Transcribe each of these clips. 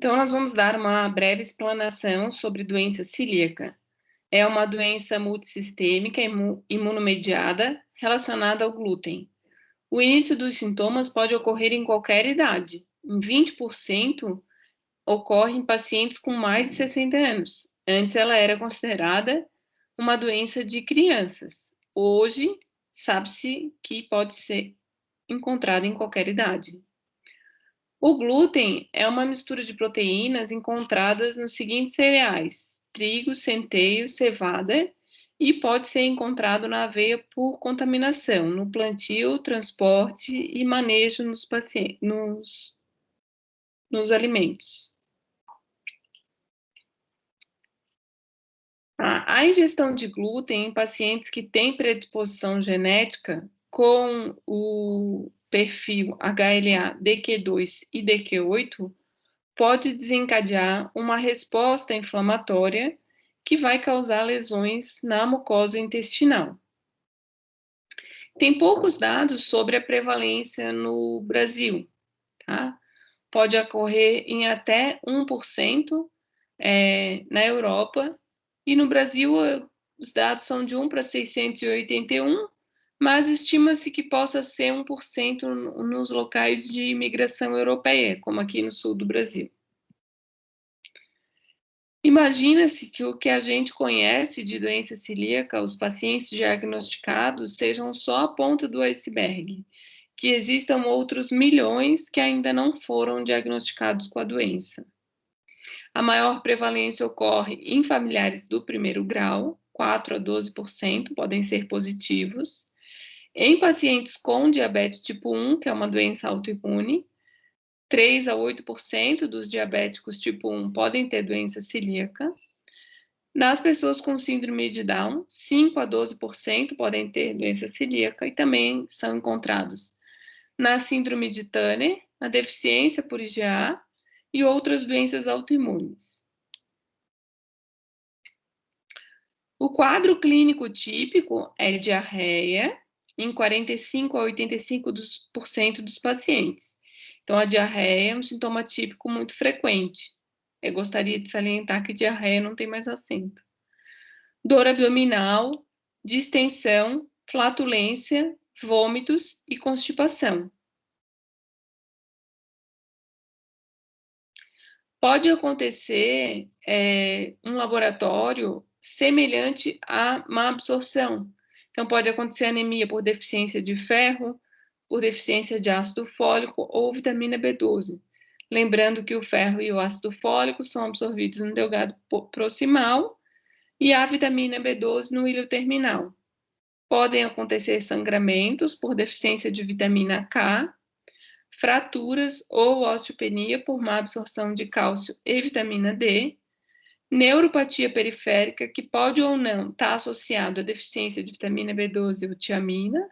Então, nós vamos dar uma breve explanação sobre doença celíaca. É uma doença multissistêmica imunomediada relacionada ao glúten. O início dos sintomas pode ocorrer em qualquer idade. Em 20% ocorre em pacientes com mais de 60 anos. Antes ela era considerada uma doença de crianças. Hoje, sabe-se que pode ser encontrada em qualquer idade. O glúten é uma mistura de proteínas encontradas nos seguintes cereais: trigo, centeio, cevada, e pode ser encontrado na aveia por contaminação, no plantio, transporte e manejo nos alimentos. A ingestão de glúten em pacientes que têm predisposição genética com o perfil HLA-DQ2 e DQ8 pode desencadear uma resposta inflamatória que vai causar lesões na mucosa intestinal. Tem poucos dados sobre a prevalência no Brasil, tá? Pode ocorrer em até 1% na Europa, e no Brasil os dados são de 1 para 681, mas estima-se que possa ser 1% nos locais de imigração europeia, como aqui no sul do Brasil. Imagina-se que o que a gente conhece de doença celíaca, os pacientes diagnosticados, sejam só a ponta do iceberg, que existam outros milhões que ainda não foram diagnosticados com a doença. A maior prevalência ocorre em familiares do primeiro grau, 4 a 12% podem ser positivos. Em pacientes com diabetes tipo 1, que é uma doença autoimune, 3 a 8% dos diabéticos tipo 1 podem ter doença celíaca. Nas pessoas com síndrome de Down, 5 a 12% podem ter doença celíaca e também são encontrados na síndrome de Turner, na deficiência por IgA e outras doenças autoimunes. O quadro clínico típico é diarreia em 45 a 85% dos pacientes. Então, a diarreia é um sintoma típico muito frequente. Eu gostaria de salientar que diarreia não tem mais acento. Dor abdominal, distensão, flatulência, vômitos e constipação. Pode acontecer um laboratório semelhante à má absorção. Então, pode acontecer anemia por deficiência de ferro, por deficiência de ácido fólico ou vitamina B12. Lembrando que o ferro e o ácido fólico são absorvidos no delgado proximal e a vitamina B12 no ilho terminal. Podem acontecer sangramentos por deficiência de vitamina K, fraturas ou osteopenia por má absorção de cálcio e vitamina D, neuropatia periférica, que pode ou não estar associado à deficiência de vitamina B12 ou tiamina,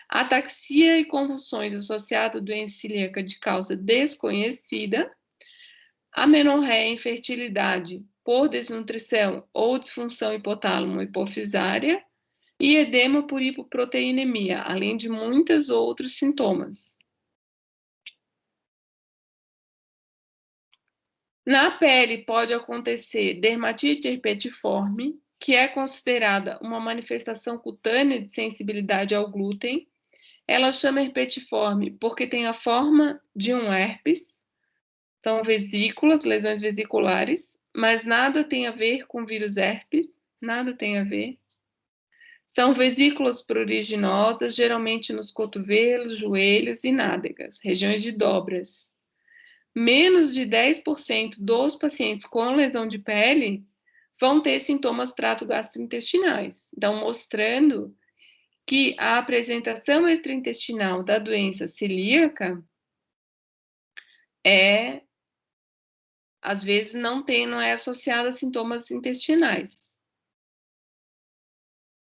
ataxia e convulsões associadas à doença celíaca de causa desconhecida, amenorreia e infertilidade por desnutrição ou disfunção hipotálamo-hipofisária, e edema por hipoproteinemia, além de muitos outros sintomas. Na pele pode acontecer dermatite herpetiforme, que é considerada uma manifestação cutânea de sensibilidade ao glúten. Ela chama herpetiforme porque tem a forma de um herpes, são vesículas, lesões vesiculares, mas nada tem a ver com vírus herpes, nada tem a ver. São vesículas pruriginosas, geralmente nos cotovelos, joelhos e nádegas, regiões de dobras. Menos de 10% dos pacientes com lesão de pele vão ter sintomas trato-gastrointestinais. Então, mostrando que a apresentação extraintestinal da doença celíaca às vezes, não é associada a sintomas intestinais.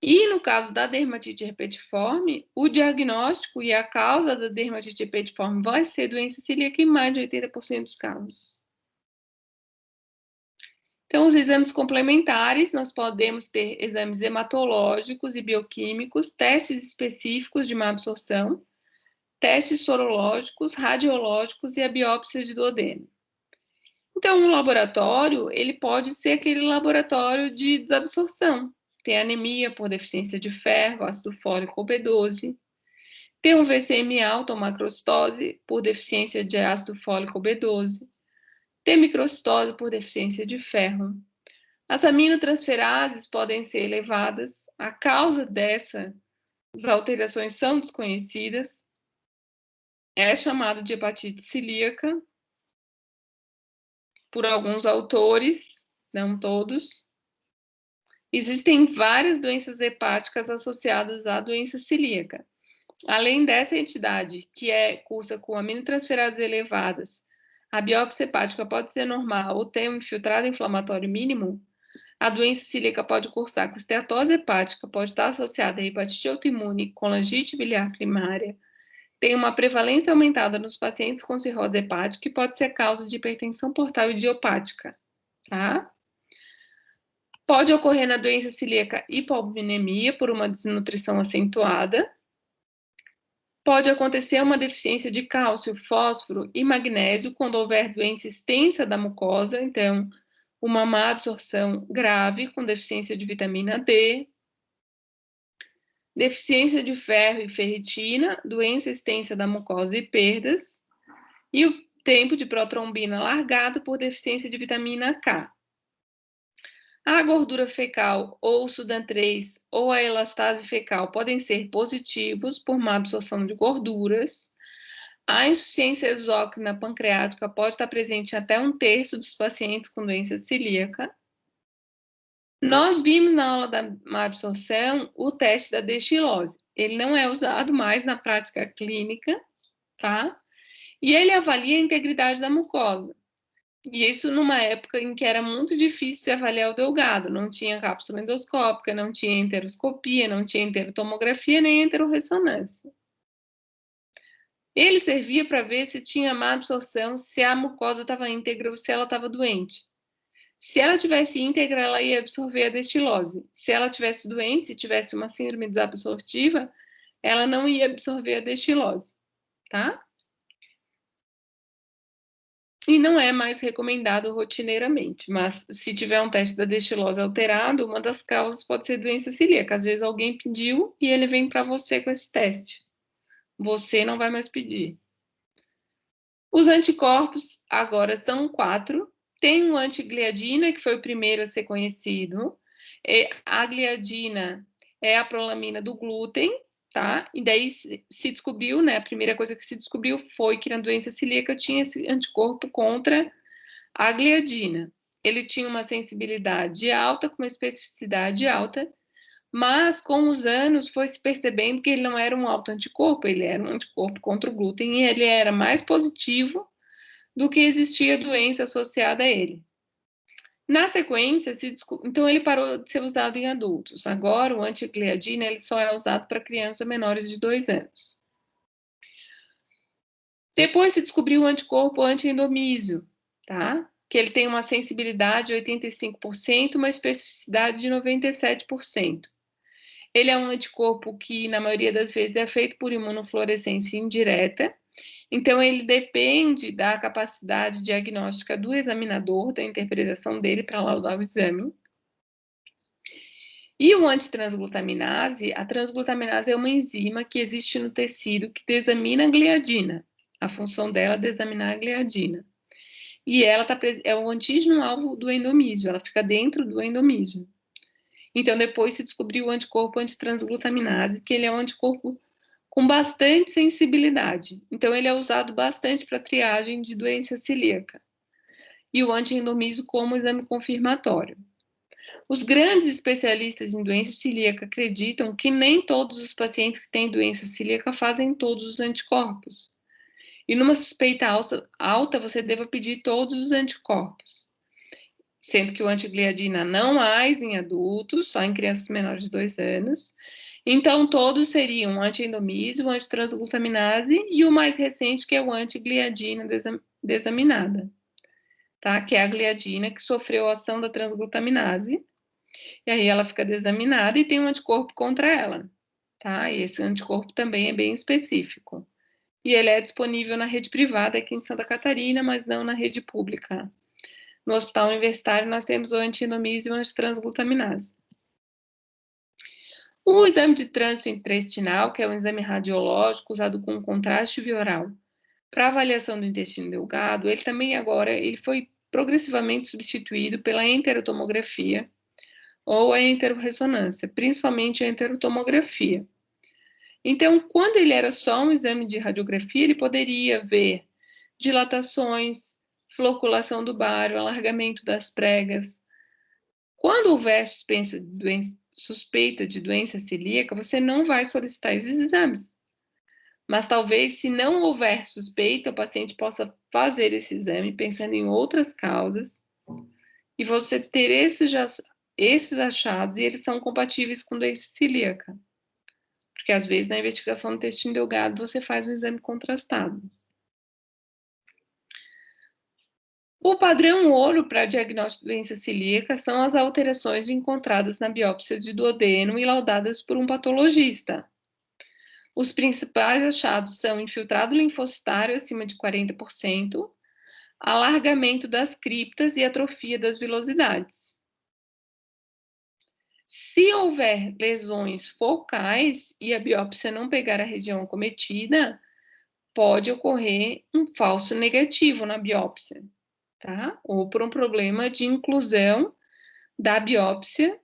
E no caso da dermatite herpetiforme, o diagnóstico e a causa da dermatite herpetiforme vai ser doença celíaca em mais de 80% dos casos. Então, os exames complementares, nós podemos ter exames hematológicos e bioquímicos, testes específicos de má absorção, testes sorológicos, radiológicos e a biópsia de duodeno. Então, o laboratório, ele pode ser aquele laboratório de desabsorção. Tem anemia por deficiência de ferro, ácido fólico ou B12. Tem um VCM alto ou macrocitose por deficiência de ácido fólico ou B12. Tem microcitose por deficiência de ferro. As aminotransferases podem ser elevadas. A causa dessas alterações são desconhecidas. É chamado de hepatite celíaca por alguns autores, não todos. Existem várias doenças hepáticas associadas à doença celíaca. Além dessa entidade, que cursa com aminotransferases elevadas, a biópsia hepática pode ser normal ou ter um infiltrado inflamatório mínimo, a doença celíaca pode cursar com esteatose hepática, pode estar associada a hepatite autoimune, colangite biliar primária, tem uma prevalência aumentada nos pacientes com cirrose hepática e pode ser causa de hipertensão portal idiopática, tá? Pode ocorrer na doença celíaca hipoaminemia por uma desnutrição acentuada. Pode acontecer uma deficiência de cálcio, fósforo e magnésio quando houver doença extensa da mucosa, então, uma má absorção grave com deficiência de vitamina D, deficiência de ferro e ferritina, doença extensa da mucosa e perdas, e o tempo de protrombina largado por deficiência de vitamina K. A gordura fecal ou o Sudan 3 ou a elastase fecal podem ser positivos por má absorção de gorduras. A insuficiência exócrina pancreática pode estar presente em até 1/3 dos pacientes com doença celíaca. Nós vimos na aula da má absorção o teste da D-xilose. Ele não é usado mais na prática clínica, tá? E ele avalia a integridade da mucosa. E isso numa época em que era muito difícil de avaliar o delgado. Não tinha cápsula endoscópica, não tinha enteroscopia, não tinha enterotomografia, nem enterorressonância. Ele servia para ver se tinha má absorção, se a mucosa estava íntegra ou se ela estava doente. Se ela tivesse íntegra, ela ia absorver a destilose. Se ela tivesse doente, se tivesse uma síndrome desabsortiva, ela não ia absorver a destilose, tá? E não é mais recomendado rotineiramente, mas se tiver um teste da destilose alterado, uma das causas pode ser doença celíaca. Às vezes alguém pediu e ele vem para você com esse teste. Você não vai mais pedir. Os anticorpos agora são 4. Tem o antigliadina, que foi o primeiro a ser conhecido. A gliadina é a prolamina do glúten, tá? E daí se descobriu, né? A primeira coisa que se descobriu foi que na doença celíaca tinha esse anticorpo contra a gliadina. Ele tinha uma sensibilidade alta, com uma especificidade alta, mas com os anos foi se percebendo que ele não era um autoanticorpo, ele era um anticorpo contra o glúten e ele era mais positivo do que existia doença associada a ele. Na sequência, então ele parou de ser usado em adultos. Agora, o antigliadina ele só é usado para crianças menores de 2 anos. Depois se descobriu o anticorpo anti-endomísio, tá? Que ele tem uma sensibilidade de 85%, uma especificidade de 97%. Ele é um anticorpo que, na maioria das vezes, é feito por imunofluorescência indireta. Então, ele depende da capacidade diagnóstica do examinador, da interpretação dele para laudar o exame. E o antitransglutaminase, a transglutaminase é uma enzima que existe no tecido que desamina a gliadina. A função dela é desaminar a gliadina. E ela é o antígeno-alvo do endomísio, ela fica dentro do endomísio. Então, depois se descobriu o anticorpo antitransglutaminase, que ele é um anticorpo com bastante sensibilidade. Então, ele é usado bastante para triagem de doença celíaca. E o anti-endomísio como exame confirmatório. Os grandes especialistas em doença celíaca acreditam que nem todos os pacientes que têm doença celíaca fazem todos os anticorpos. E numa suspeita alta, você deva pedir todos os anticorpos. Sendo que o antigliadina não mais em adultos, só em crianças menores de 2 anos. Então, todos seriam anti-endomísio, antitransglutaminase e o mais recente, que é o antigliadina desaminada, tá? Que é a gliadina que sofreu a ação da transglutaminase. E aí ela fica desaminada e tem um anticorpo contra ela, tá? E esse anticorpo também é bem específico. E ele é disponível na rede privada aqui em Santa Catarina, mas não na rede pública. no hospital universitário, nós temos o antinomiase e o antitransglutaminase. O exame de trânsito intestinal, que é um exame radiológico usado com contraste bioral para avaliação do intestino delgado, ele também agora ele foi progressivamente substituído pela enterotomografia ou a enterorressonância, principalmente a enterotomografia. Então, quando ele era só um exame de radiografia, ele poderia ver dilatações, floculação do bário, alargamento das pregas. Quando houver suspeita de doença celíaca, você não vai solicitar esses exames. Mas talvez, se não houver suspeita, o paciente possa fazer esse exame pensando em outras causas e você ter esses achados e eles são compatíveis com doença celíaca. Porque às vezes na investigação do intestino delgado você faz um exame contrastado. O padrão ouro para diagnóstico de doença celíaca são as alterações encontradas na biópsia de duodeno e laudadas por um patologista. Os principais achados são infiltrado linfocitário acima de 40%, alargamento das criptas e atrofia das vilosidades. Se houver lesões focais e a biópsia não pegar a região acometida, pode ocorrer um falso negativo na biópsia, tá? Ou por um problema de inclusão da biópsia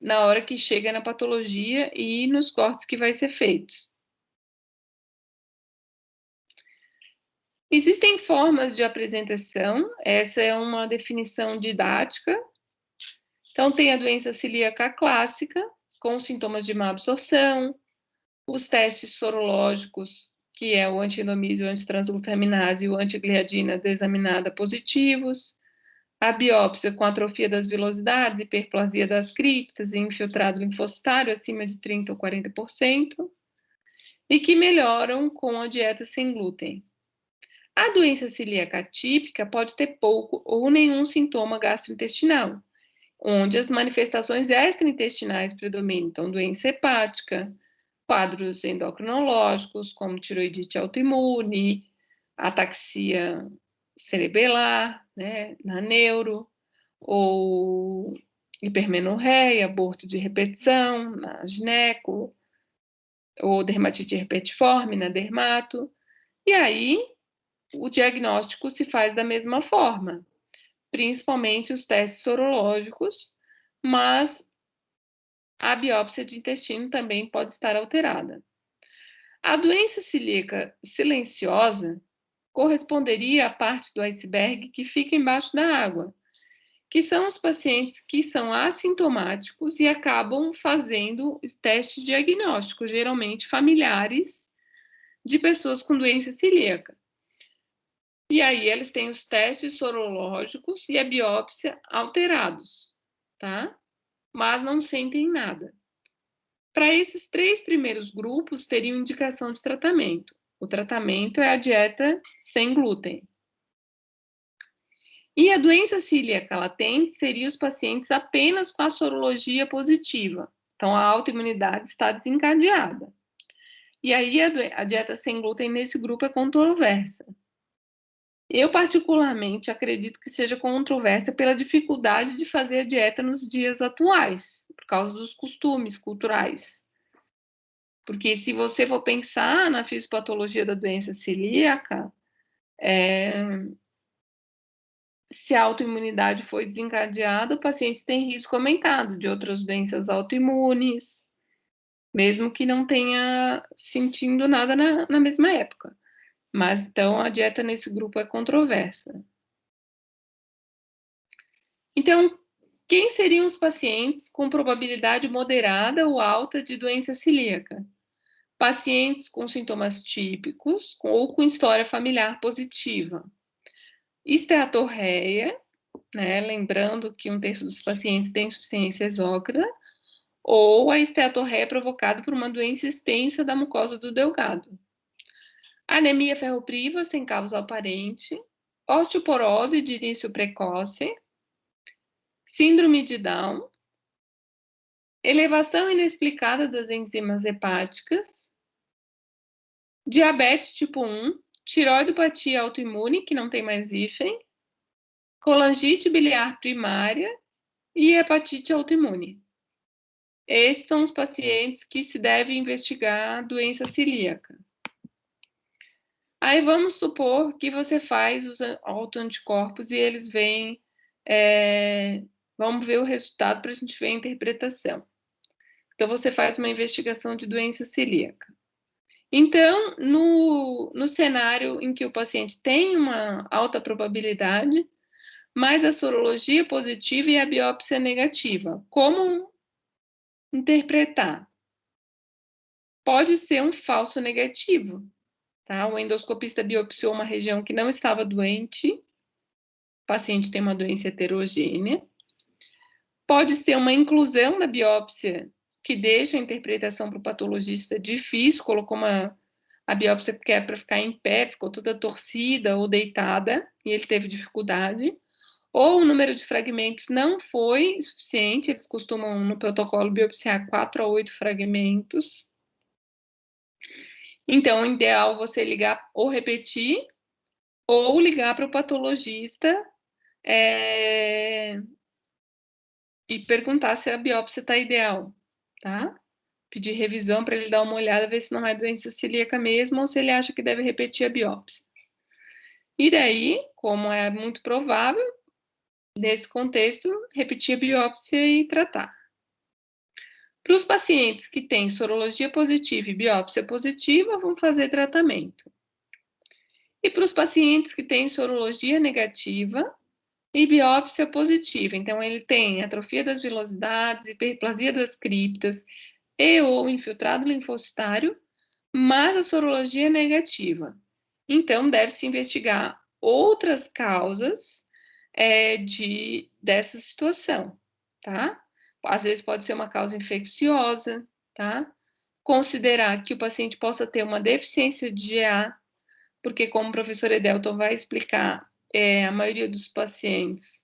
na hora que chega na patologia e nos cortes que vai ser feitos. Existem formas de apresentação, essa é uma definição didática. Então, tem a doença celíaca clássica, com sintomas de má absorção, os testes sorológicos, que é o antinomiase, o antitransglutaminase e o antigliadina desaminada positivos, a biópsia com atrofia das vilosidades, hiperplasia das criptas e infiltrado linfocitário acima de 30% ou 40%, e que melhoram com a dieta sem glúten. A doença celíaca atípica pode ter pouco ou nenhum sintoma gastrointestinal, onde as manifestações extraintestinais predominam, então doença hepática, quadros endocrinológicos, como tiroidite autoimune, ataxia cerebelar, né, na neuro, ou hipermenorreia, aborto de repetição, na gineco, ou dermatite herpetiforme, na dermato. E aí, o diagnóstico se faz da mesma forma, principalmente os testes sorológicos, mas a biópsia de intestino também pode estar alterada. A doença celíaca silenciosa corresponderia à parte do iceberg que fica embaixo da água, que são os pacientes que são assintomáticos e acabam fazendo testes diagnósticos, geralmente familiares, de pessoas com doença celíaca. E aí eles têm os testes sorológicos e a biópsia alterados, tá? Mas não sentem nada. Para esses 3 primeiros grupos, teriam indicação de tratamento. O tratamento é a dieta sem glúten. E a doença celíaca latente seria os pacientes apenas com a sorologia positiva. Então, a autoimunidade está desencadeada. E aí, a dieta sem glúten nesse grupo é controversa. Eu, particularmente, acredito que seja controversa pela dificuldade de fazer a dieta nos dias atuais, por causa dos costumes culturais. Porque se você for pensar na fisiopatologia da doença celíaca, se a autoimunidade foi desencadeada, o paciente tem risco aumentado de outras doenças autoimunes, mesmo que não tenha sentindo nada na mesma época. Mas, então, a dieta nesse grupo é controversa. Então, quem seriam os pacientes com probabilidade moderada ou alta de doença celíaca? Pacientes com sintomas típicos ou com história familiar positiva. Esteatorreia, né, lembrando que 1/3 dos pacientes tem insuficiência exócrina, ou a esteatorreia provocada por uma doença extensa da mucosa do delgado. Anemia ferropriva sem causa aparente, osteoporose de início precoce, síndrome de Down, elevação inexplicada das enzimas hepáticas, diabetes tipo 1, tireoidopatia autoimune, que não tem mais hífen, colangite biliar primária e hepatite autoimune. Esses são os pacientes que se deve investigar doença celíaca. Aí vamos supor que você faz os autoanticorpos e eles vêm... vamos ver o resultado para a gente ver a interpretação. Então, você faz uma investigação de doença celíaca. Então, no cenário em que o paciente tem uma alta probabilidade, mas a sorologia positiva e a biópsia negativa, como interpretar? Pode ser um falso negativo, tá? O endoscopista biopsiou uma região que não estava doente, o paciente tem uma doença heterogênea. Pode ser uma inclusão da biópsia que deixa a interpretação para o patologista difícil, colocou a biópsia que era para ficar em pé, ficou toda torcida ou deitada, e ele teve dificuldade. Ou o número de fragmentos não foi suficiente, eles costumam, no protocolo, biopsiar 4 a 8 fragmentos. Então, o ideal é você ligar ou repetir, ou ligar para o patologista e perguntar se a biópsia está ideal, tá? Pedir revisão para ele dar uma olhada, ver se não é doença celíaca mesmo, ou se ele acha que deve repetir a biópsia. E daí, como é muito provável, nesse contexto, repetir a biópsia e tratar. Para os pacientes que têm sorologia positiva e biópsia positiva, vão fazer tratamento. E para os pacientes que têm sorologia negativa e biópsia positiva, então ele tem atrofia das vilosidades, hiperplasia das criptas e ou infiltrado linfocitário, mas a sorologia é negativa. Então, deve-se investigar outras causas dessa situação, tá? Às vezes pode ser uma causa infecciosa, tá? Considerar que o paciente possa ter uma deficiência de GA, porque como o professor Edelton vai explicar, a maioria dos pacientes,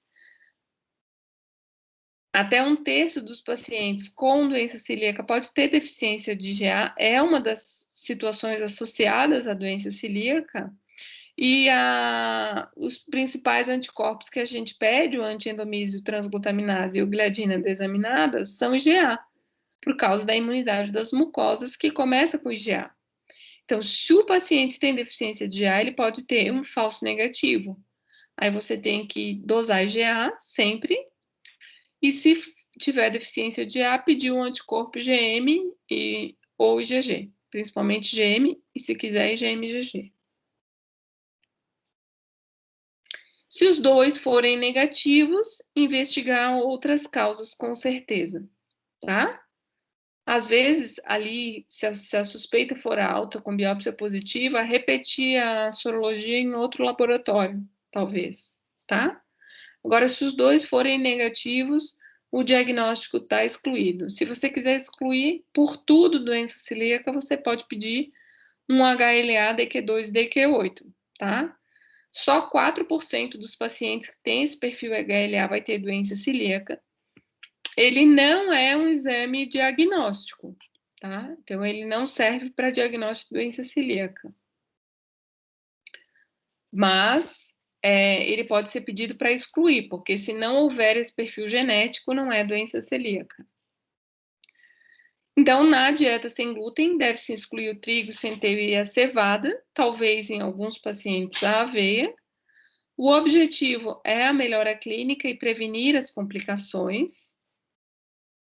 até 1/3 dos pacientes com doença celíaca pode ter deficiência de GA, é uma das situações associadas à doença celíaca, e os principais anticorpos que a gente pede, o antiendomísio transglutaminase e o gliadina desaminada, são IgA, por causa da imunidade das mucosas, que começa com IgA. Então, se o paciente tem deficiência de IgA, ele pode ter um falso negativo. Aí você tem que dosar IgA sempre, e se tiver deficiência de IgA, pedir um anticorpo IgM ou IgG, principalmente IgM, e se quiser IgM-IgG. Se os dois forem negativos, investigar outras causas com certeza, tá? Às vezes, ali, se a suspeita for alta, com biópsia positiva, repetir a sorologia em outro laboratório, talvez, tá? Agora, se os dois forem negativos, o diagnóstico está excluído. Se você quiser excluir por tudo doença celíaca, você pode pedir um HLA DQ2 DQ8, tá? Só 4% dos pacientes que têm esse perfil HLA vai ter doença celíaca. Ele não é um exame diagnóstico, tá? Então, ele não serve para diagnóstico de doença celíaca. Mas, ele pode ser pedido para excluir, porque se não houver esse perfil genético, não é doença celíaca. Então, na dieta sem glúten, deve-se excluir o trigo, centeio e a cevada, talvez em alguns pacientes a aveia. O objetivo é a melhora clínica e prevenir as complicações.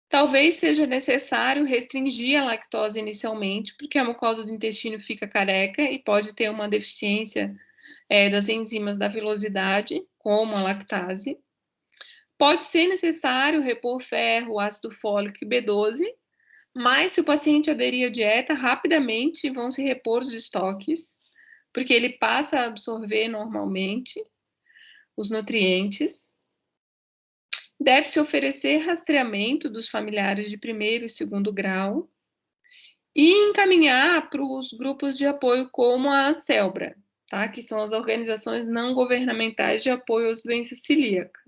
Talvez seja necessário restringir a lactose inicialmente, porque a mucosa do intestino fica careca e pode ter uma deficiência das enzimas da vilosidade, como a lactase. Pode ser necessário repor ferro, ácido fólico e B12, mas se o paciente aderir à dieta, rapidamente vão se repor os estoques, porque ele passa a absorver normalmente os nutrientes. Deve-se oferecer rastreamento dos familiares de primeiro e segundo grau e encaminhar para os grupos de apoio como a CELBRA, tá? Que são as organizações não governamentais de apoio às doenças celíacas.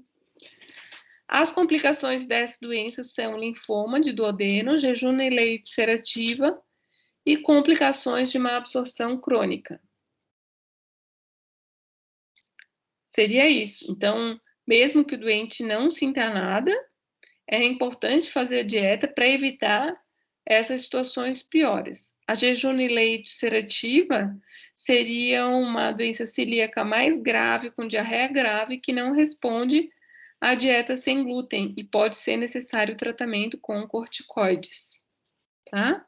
As complicações dessa doença são linfoma de duodeno, jejum e leite ulcerativa e complicações de má absorção crônica. seria isso. Então, mesmo que o doente não sinta nada, é importante fazer a dieta para evitar essas situações piores. A jejum-leite ulcerativa seria uma doença celíaca mais grave, com diarreia grave, que não responde à dieta sem glúten e pode ser necessário tratamento com corticoides, tá?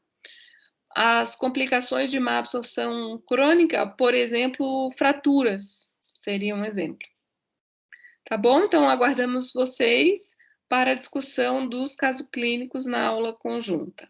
As complicações de má absorção crônica, por exemplo, fraturas, seria um exemplo. Tá bom? Então, aguardamos vocês para a discussão dos casos clínicos na aula conjunta.